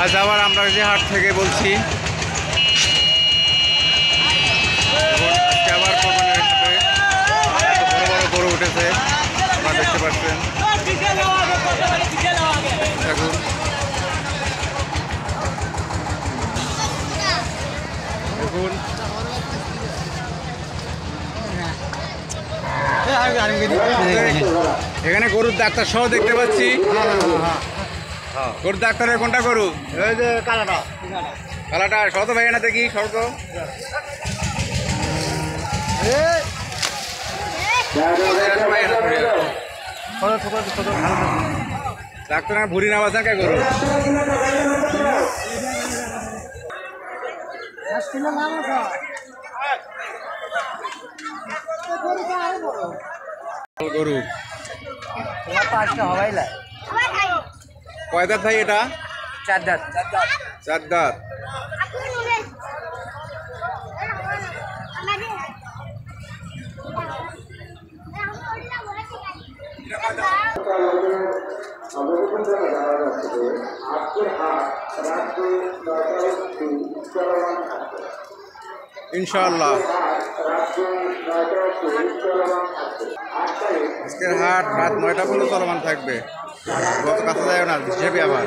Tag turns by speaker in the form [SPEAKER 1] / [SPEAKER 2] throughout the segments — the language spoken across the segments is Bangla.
[SPEAKER 1] আজ আবার আমরা যে হাট থেকে বলছি আবার কোরবানির হাটে বড় বড় গরু উঠেছে, আপনারা দেখতে পাচ্ছেন। দেখুন দেখুন এখানে গরুর ডাক্তার সহ দেখতে পাচ্ছি। গরুর ডাক্তারের কোনটা গরু?
[SPEAKER 2] কালাটা
[SPEAKER 1] কালাটা শত ভাই না দেখি শত। ডাক্তার ভুরি না বাজান কে গরু গরু কয় দাঁত ভাই এটা?
[SPEAKER 2] 4 দাঁত।
[SPEAKER 1] 4 দাঁত। ইনশাআল্লাহ আজকের হাট রাত 9টা পর্যন্ত চলমান থাকবে। গত কাছে যায় না হিসেবে আবার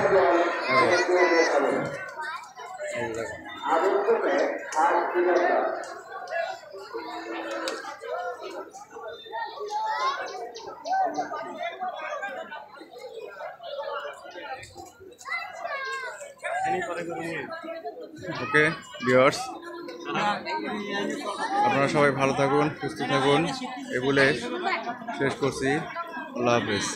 [SPEAKER 1] ওকে ভিউয়ার্স, আপনারা সবাই ভালো থাকুন, সুস্থ থাকুন, এ বলে শেষ করছি। আল্লাহ হাফেজ।